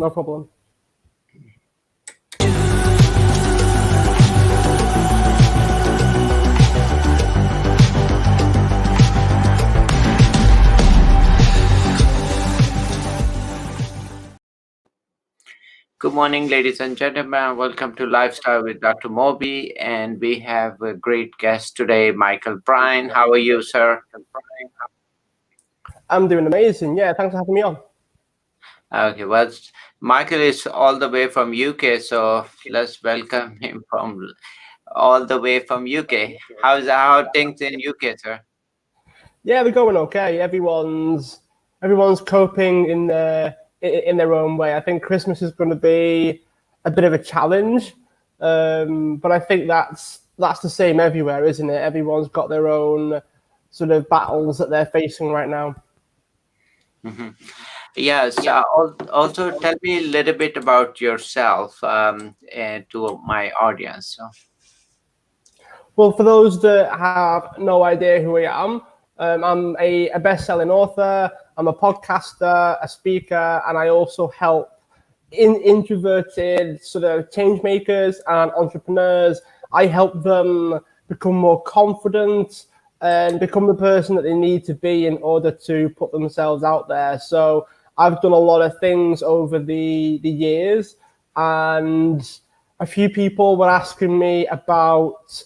No problem. Good morning, ladies and gentlemen. Welcome to Lifestyle with Dr. Moby. And we have a great guest today, Michael Bryan. How are you, sir? I'm doing amazing. Yeah, thanks for having me on. Okay, well, Michael is all the way from UK, so let's welcome him from all the way from UK. How things in UK, sir? Yeah, they're going okay. Everyone's coping in their own way. I think Christmas is going to be a bit of a challenge, but I think that's the same everywhere, isn't it? Everyone's got their own sort of battles that they're facing right now. Mm-hmm. Yes. Also, tell me a little bit about yourself and to my audience. So. Well, for those that have no idea who I am, I'm a best-selling author. I'm a podcaster, a speaker, and I also help introverted sort of change makers and entrepreneurs. I help them become more confident and become the person that they need to be in order to put themselves out there. So I've done a lot of things over the years, and a few people were asking me about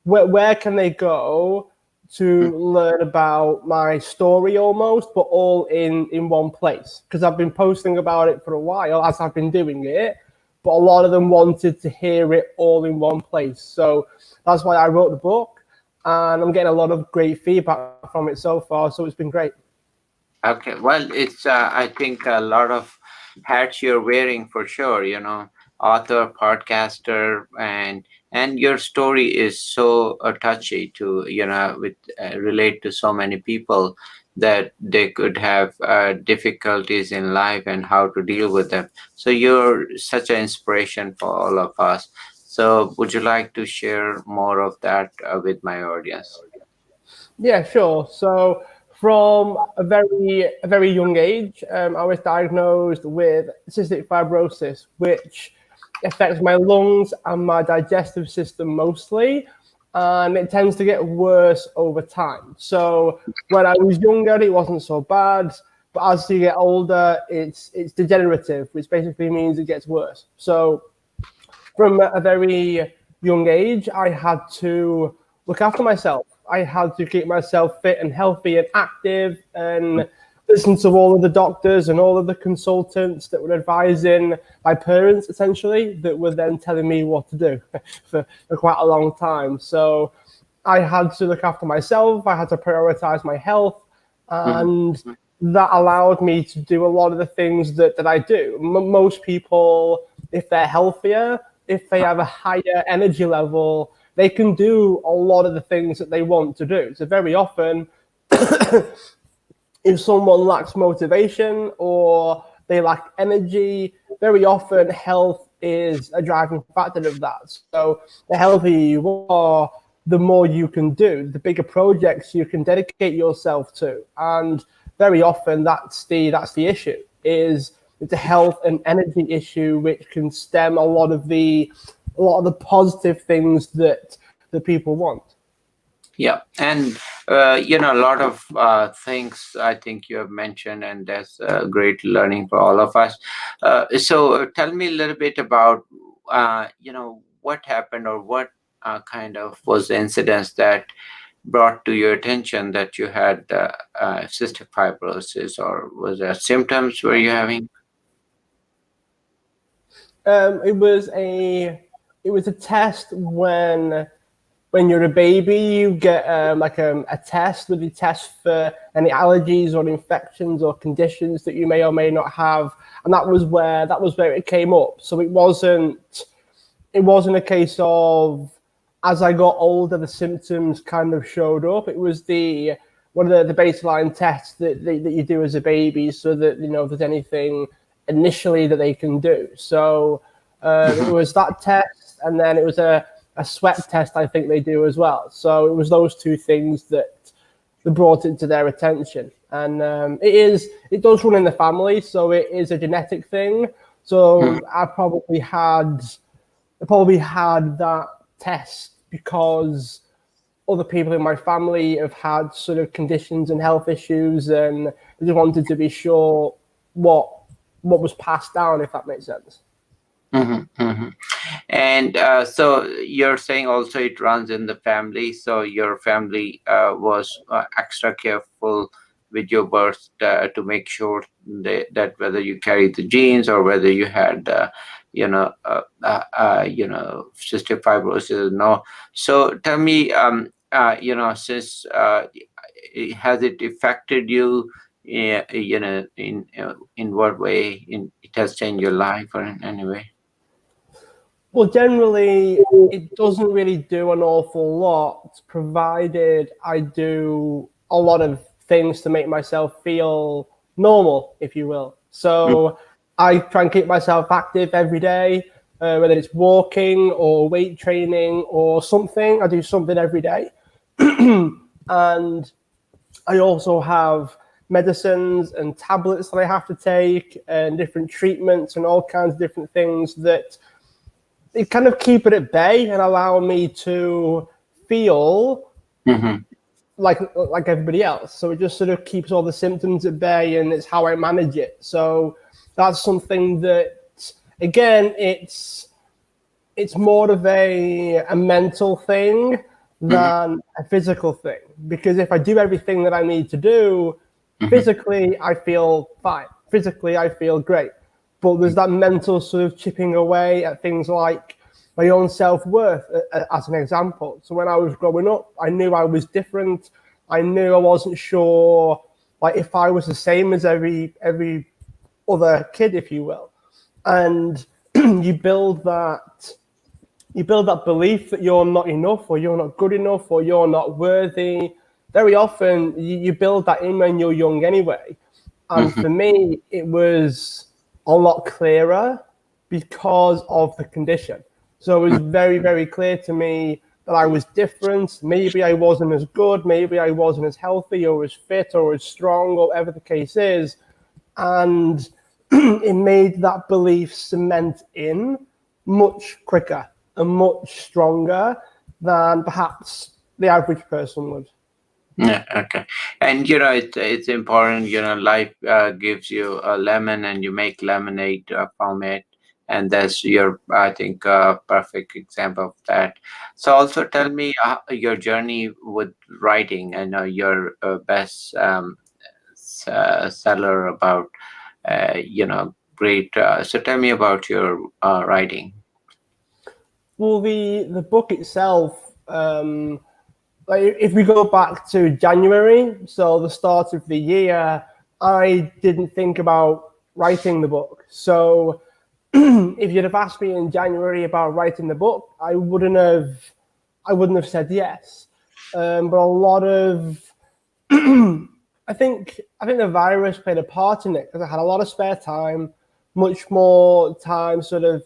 where can they go to learn about my story almost, but all in one place. Because I've been posting about it for a while as I've been doing it, but a lot of them wanted to hear it all in one place. So that's why I wrote the book, and I'm getting a lot of great feedback from it so far. So it's been great. Okay, well, it's I think a lot of hats you're wearing for sure. Author, podcaster, and your story is so touchy to with relate to so many people that they could have difficulties in life and how to deal with them. So you're such an inspiration for all of us. So would you like to share more of that with my audience? Yeah, sure. So from a very young age, I was diagnosed with cystic fibrosis, which affects my lungs and my digestive system mostly, and it tends to get worse over time. So when I was younger, it wasn't so bad, but as you get older, it's degenerative, which basically means it gets worse. So from a very young age, I had to look after myself. I had to keep myself fit and healthy and active and listen to all of the doctors and all of the consultants that were advising my parents, essentially, that were then telling me what to do for quite a long time. So I had to look after myself. I had to prioritize my health. And that allowed me to do a lot of the things that I do. Most people, if they're healthier, if they have a higher energy level, they can do a lot of the things that they want to do. So very often, if someone lacks motivation or they lack energy, very often health is a driving factor of that. So the healthier you are, the more you can do, the bigger projects you can dedicate yourself to. And very often that's the issue, is it's a health and energy issue, which can stem a lot of the positive things that people want. Yeah, and a lot of things I think you have mentioned, and that's great learning for all of us. So tell me a little bit about what happened, or what kind of was the incidents that brought to your attention that you had cystic fibrosis, or was there symptoms were you having? It was a test when you're a baby. You get a test where you test for any allergies or infections or conditions that you may or may not have, and that was where it came up. So it wasn't a case of, as I got older, the symptoms kind of showed up. It was one of the baseline tests that you do as a baby, so that if there's anything initially that they can do. So it was that test, and then it was a sweat test I think they do as well. So it was those two things that brought it to their attention. And it does run in the family, so it is a genetic thing. So I probably had that test because other people in my family have had sort of conditions and health issues, and I just wanted to be sure what was passed down, if that makes sense. Mm-hmm. And so you're saying also it runs in the family. So your family was extra careful with your birth to make sure that whether you carried the genes or whether you had, cystic fibrosis. No. So tell me, since has it affected you? In what way? It has changed your life or in any way? Well, generally, it doesn't really do an awful lot, provided I do a lot of things to make myself feel normal, if you will. So I try and keep myself active every day, whether it's walking or weight training or something. I do something every day. And I also have medicines and tablets that I have to take and different treatments and all kinds of different things that they kind of keep it at bay and allow me to feel Mm-hmm. like everybody else. So it just sort of keeps all the symptoms at bay, and it's how I manage it. So that's something that, again, it's more of a mental thing than a physical thing. Because if I do everything that I need to do, Mm-hmm. physically I feel fine. Physically I feel great. But there's that mental sort of chipping away at things like my own self-worth, as an example. So when I was growing up, I knew I was different. I knew I wasn't sure, like, if I was the same as every other kid, if you will. And you build that belief that you're not enough, or you're not good enough, or you're not worthy. Very often you build that in when you're young anyway. And Mm-hmm. for me, it was a lot clearer because of the condition. So it was very, very clear to me that I was different. Maybe I wasn't as good, maybe I wasn't as healthy or as fit or as strong, or whatever the case is. And it made that belief cement in much quicker and much stronger than perhaps the average person would. Yeah, okay. And it's important, life gives you a lemon and you make lemonade from it. And that's your, I think, perfect example of that. So also tell me your journey with writing. I know your best seller about, great. So tell me about your writing. Well, the book itself, like if we go back to January, so the start of the year, I didn't think about writing the book. So if you'd have asked me in January about writing the book, I wouldn't have said yes. But a lot of I think the virus played a part in it because I had a lot of spare time, much more time sort of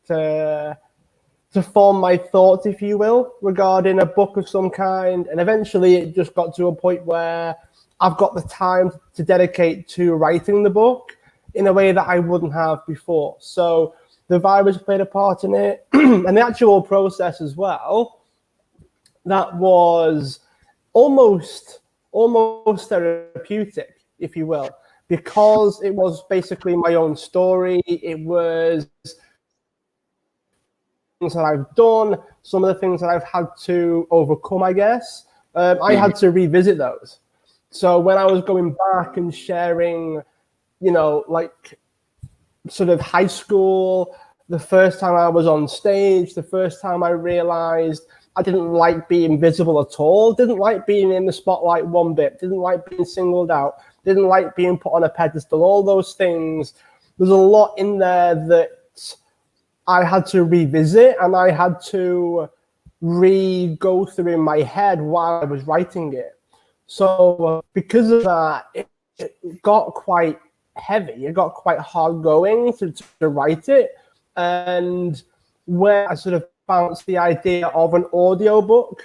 to form my thoughts, if you will, regarding a book of some kind. And eventually it just got to a point where I've got the time to dedicate to writing the book in a way that I wouldn't have before. So the virus played a part in it, and the actual process as well. That was almost therapeutic, if you will, because it was basically my own story. It was things that I've done, some of the things that I've had to overcome, I guess. I Mhm. had to revisit those. So when I was going back and sharing, like sort of high school, the first time I was on stage, the first time I realized I didn't like being visible at all, didn't like being in the spotlight one bit, didn't like being singled out, didn't like being put on a pedestal, all those things. There's a lot in there that I had to revisit, and I had to go through in my head while I was writing it. So because of that, it got quite heavy. It got quite hard going to write it. And where I sort of bounced the idea of an audiobook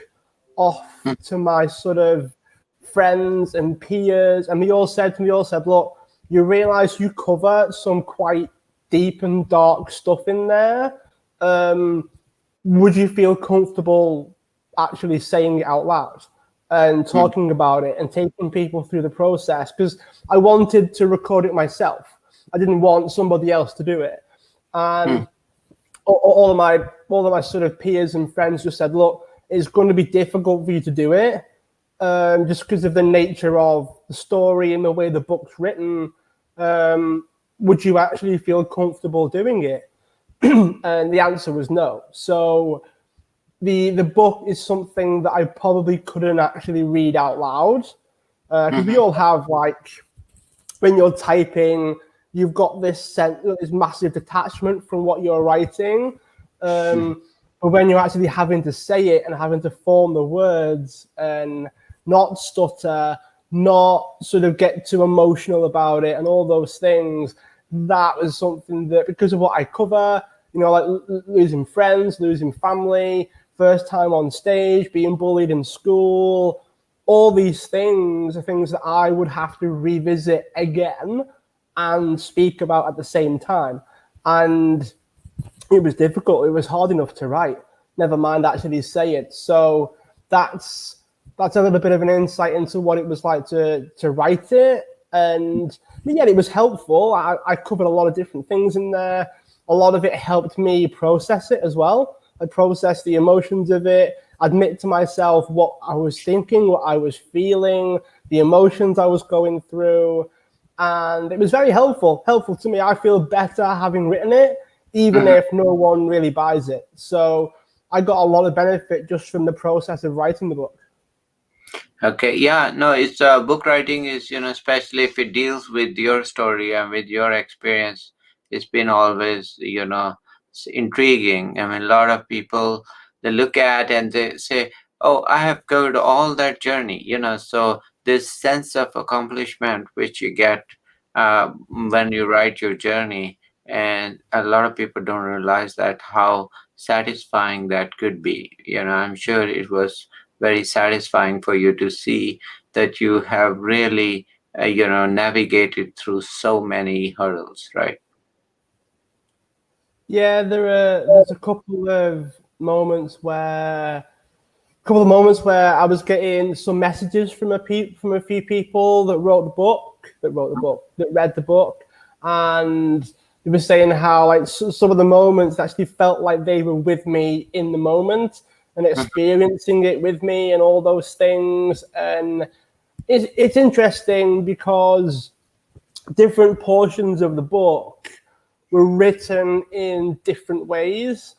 off to my sort of friends and peers, and we all said, look, you realize you cover some quite deep and dark stuff in there, would you feel comfortable actually saying it out loud and talking about it and taking people through the process? Because I wanted to record it myself. I didn't want somebody else to do it. And all of my sort of peers and friends just said, look, it's going to be difficult for you to do it, just because of the nature of the story and the way the book's written. Would you actually feel comfortable doing it? And the answer was no. So the book is something that I probably couldn't actually read out loud, because we all have, like, when you're typing, you've got this sense, this massive detachment from what you're writing. But when you're actually having to say it and having to form the words and not stutter, not sort of get too emotional about it and all those things, that was something that, because of what I cover, you know, like losing friends, losing family, first time on stage, being bullied in school, all these things are things that I would have to revisit again and speak about at the same time. And it was difficult. It was hard enough to write, never mind actually say it. So that's a little bit of an insight into what it was like to write it. And yeah, it was helpful. I covered a lot of different things in there. A lot of it helped me process it as well. I processed the emotions of it, admit to myself what I was thinking, what I was feeling, the emotions I was going through. And it was very helpful to me. I feel better having written it, even if no one really buys it. So I got a lot of benefit just from the process of writing the book. Okay, yeah, no, it's book writing is, especially if it deals with your story and with your experience, it's been always, intriguing. I mean, a lot of people, they look at and they say, oh, I have covered all that journey, so this sense of accomplishment which you get when you write your journey, and a lot of people don't realize that how satisfying that could be. I'm sure it was very satisfying for you to see that you have really navigated through so many hurdles, right? Yeah, there's a couple of moments where I was getting some messages from a few people that read the book, and they were saying how, like, some of the moments actually felt like they were with me in the moment and experiencing it with me and all those things. And it's interesting because different portions of the book were written in different ways,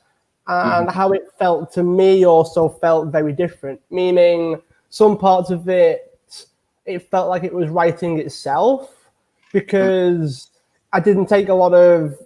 and how it felt to me also felt very different, meaning some parts of it felt like it was writing itself, because I didn't take a lot of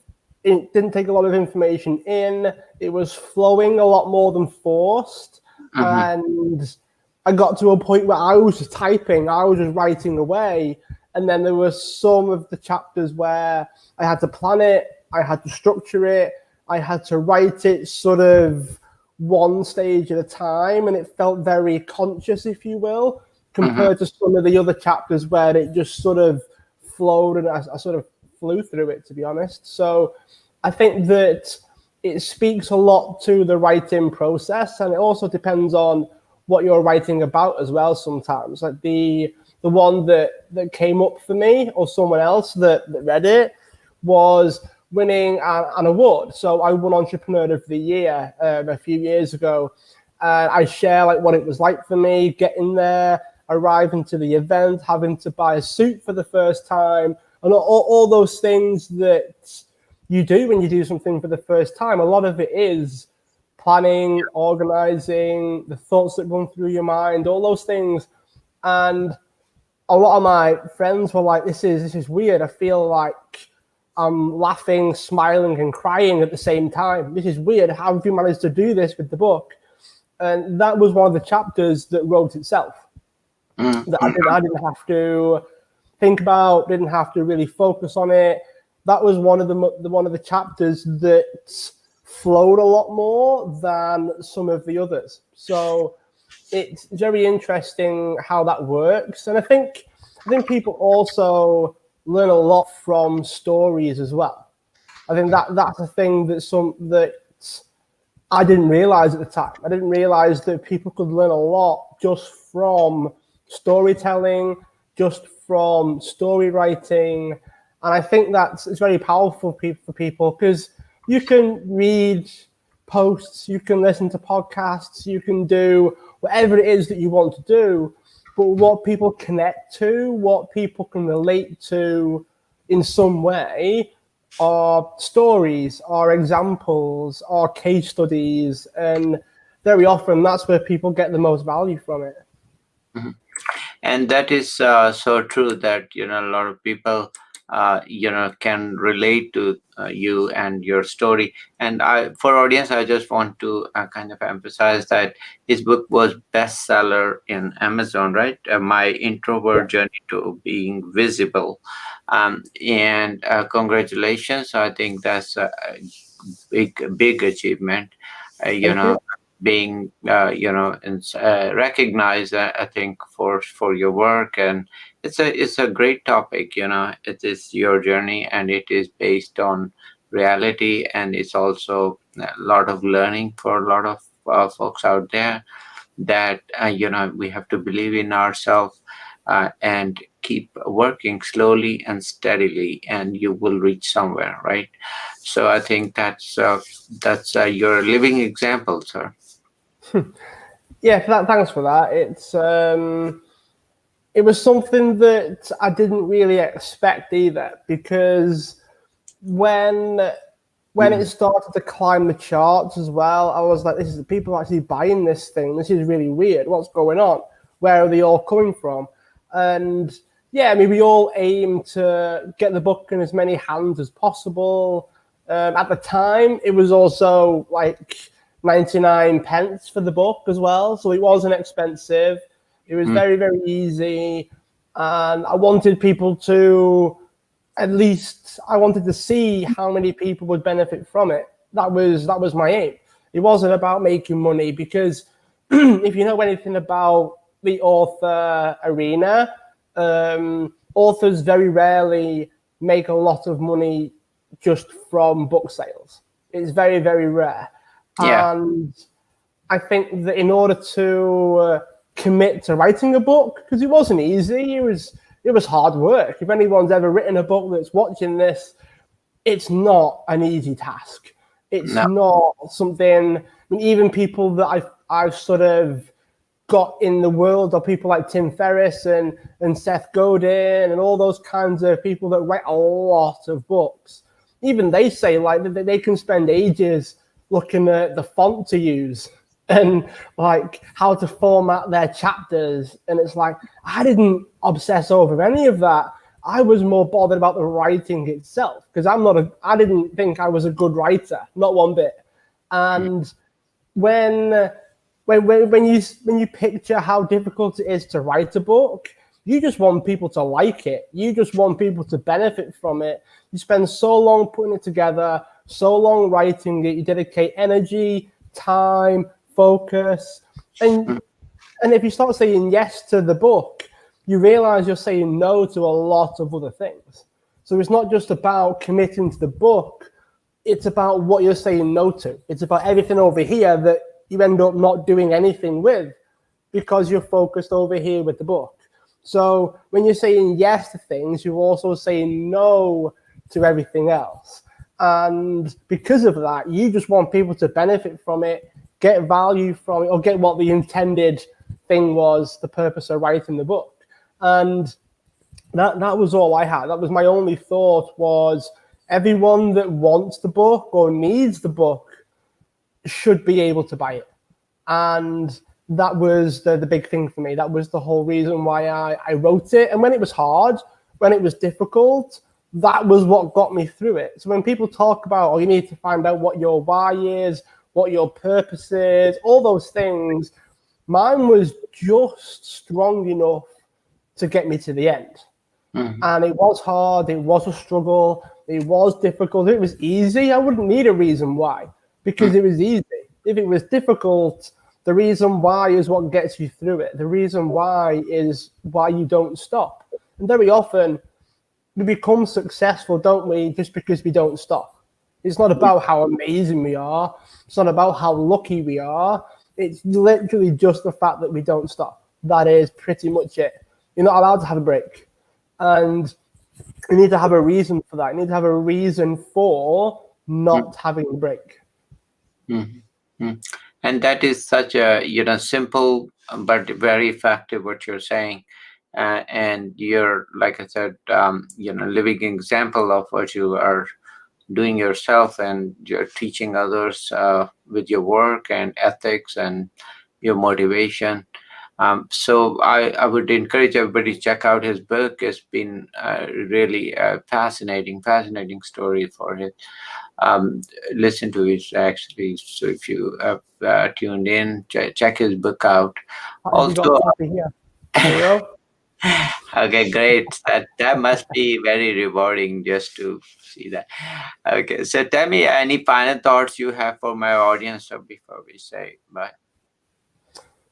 information in. It was flowing a lot more than forced. And I got to a point where I was just typing, I was just writing away. And then there were some of the chapters where I had to plan it, I had to structure it, I had to write it sort of one stage at a time, and it felt very conscious, if you will, compared to some of the other chapters where it just sort of flowed, and I sort of flew through it, to be honest. So I think that it speaks a lot to the writing process, and it also depends on what you're writing about as well sometimes. Like the one that came up for me, or someone else that read it, was winning an award. So I won Entrepreneur of the Year a few years ago. I share, like, what it was like for me getting there, arriving to the event, having to buy a suit for the first time, and all those things that you do when you do something for the first time. A lot of it is planning, organizing, the thoughts that run through your mind, all those things. And a lot of my friends were like, this is weird. I feel like I'm laughing, smiling, and crying at the same time. This is weird. How have you managed to do this with the book? And that was one of the chapters that wrote itself. That I didn't have to think about, didn't have to really focus on it. That was one of the chapters that flowed a lot more than some of the others. So it's very interesting how that works. And I think people also learn a lot from stories as well. I think that's a thing that I didn't realize at the time. I didn't realize that people could learn a lot just from storytelling, just from story writing. And I think it's very powerful for people because you can read posts, you can listen to podcasts, you can do whatever it is that you want to do. But what people connect to, what people can relate to in some way, are stories, are examples, are case studies, and very often that's where people get the most value from it. Mhm. And that is so true that a lot of people can relate to you and your story. And for audience, I just want to kind of emphasize that his book was bestseller in Amazon, right? My Yeah. introvert journey to being visible. And congratulations, I think that's a big achievement. uh, you Thank you. know being recognized, I think, for your work. And it's a great topic. It is your journey, and it is based on reality, and it's also a lot of learning for a lot of folks out there, that we have to believe in ourselves, and keep working slowly and steadily, and you will reach somewhere, right? So I think that's your living example, sir. Yeah, thanks for that. It was something that I didn't really expect either, because when it Mm. started to climb the charts as well, I was like, "This is people actually buying this thing. This is really weird. What's going on? Where are they all coming from?" And yeah, I mean, we all aim to get the book in as many hands as possible. At the time, it was also like 99 pence for the book as well, so it wasn't expensive. It was Mm. very, very easy, and I wanted people to, at least I wanted to see how many people would benefit from it. That was my aim. It wasn't about making money, because if you know anything about the author arena, authors very rarely make a lot of money just from book sales. It's very, very rare. Yeah. And I think that in order to commit to writing a book, because it wasn't easy, it was hard work. If anyone's ever written a book that's watching this, it's not an easy task. It's No. not something. I mean, even people that I've sort of got in the world, of people like Tim Ferriss and Seth Godin and all those kinds of people that write a lot of books. Even they say like that they can spend ages looking at the font to use and like how to format their chapters. And it's like, I didn't obsess over any of that. I was more bothered about the writing itself, because I didn't think I was a good writer, not one bit. And when when you picture how difficult it is to write a book, you just want people to like it. You just want people to benefit from it. You spend so long putting it together, so long writing it. You dedicate energy, time, focus, and Mm. and if you start saying yes to the book, you realize you're saying no to a lot of other things. So it's not just about committing to the book, it's about what you're saying no to. It's about everything over here that you end up not doing anything with, because you're focused over here with the book. So when you're saying yes to things, you're also saying no to everything else. And because of that, you just want people to benefit from it, get value from it, or get what the intended thing was, the purpose of writing the book. And that was all I had. That was my only thought, was everyone that wants the book or needs the book should be able to buy it. And that was the big thing for me. That was the whole reason why I wrote it. And when it was hard, when it was difficult, that was what got me through it. So when people talk about, oh, you need to find out what your why is, what your purpose is, all those things, mine was just strong enough to get me to the end. Mhm. And it was hard, it was a struggle, it was difficult. If it was easy, I wouldn't need a reason why, because Mm. it was easy. If it was difficult, the reason why is what gets you through it. The reason why is why you don't stop. And very often we become successful, don't we, just because we don't stop. It's not about how amazing we are. It's not about how lucky we are. It's literally just the fact that we don't stop. That is pretty much it. You're not allowed to have a break. And you need to have a reason for that. You need to have a reason for not having a break. Mm-hmm. And that is such a simple but very effective what you're saying, and you're, like I said, living example of what you are doing yourself, and you're teaching others with your work and ethics and your motivation. So I would encourage everybody to check out his book. It's been really a fascinating story for it. um, Listen to it actually. So if you have tuned in, check his book out. Have you got a Also, copy here? There you go. okay, great. That must be very rewarding just to see that. Okay, so tell me any final thoughts you have for my audience before we say bye.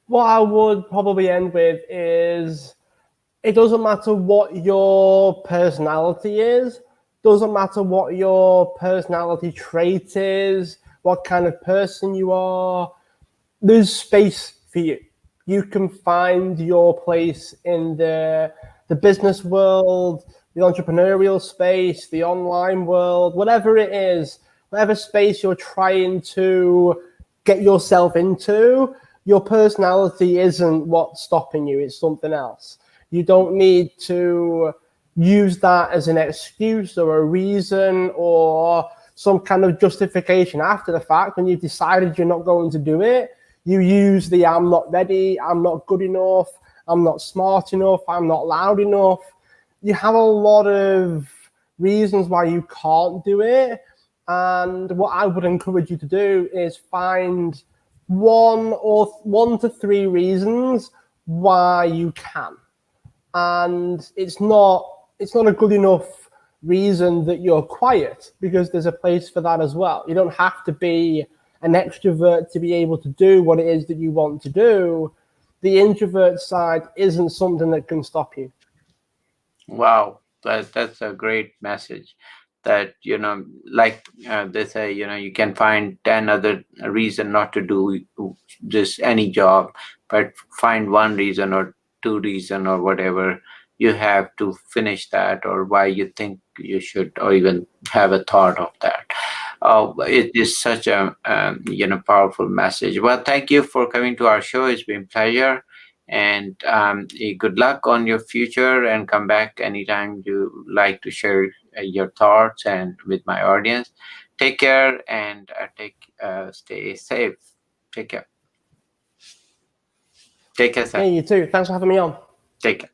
What I would probably end with is it doesn't matter what your personality is, doesn't matter what your personality trait is, what kind of person you are, there's space for you. You can find your place in the business world, the entrepreneurial space, the online world, whatever it is, whatever space you're trying to get yourself into, your personality isn't what's stopping you, it's something else. You don't need to use that as an excuse or a reason or some kind of justification after the fact when you've decided you're not going to do it. You use the I'm not ready, I'm not good enough, I'm not smart enough, I'm not loud enough. You have a lot of reasons why you can't do it. And what I would encourage you to do is find one to three reasons why you can. And it's not a good enough reason that you're quiet, because there's a place for that as well. You don't have to be an extrovert to be able to do what it is that you want to do. The introvert side isn't something that can stop you. Wow, that's a great message. That like they say, you can find 10 other reason not to do just any job, but find one reason or two reason or whatever you have to finish that, or why you think you should, or even have a thought of that. It is such a powerful message. Well, thank you for coming to our show. It's been a pleasure, and good luck on your future. And come back anytime you like to share your thoughts and with my audience. Take care and stay safe. Take care. Take care, Yeah, sir. you too. Thanks for having me on. Take care.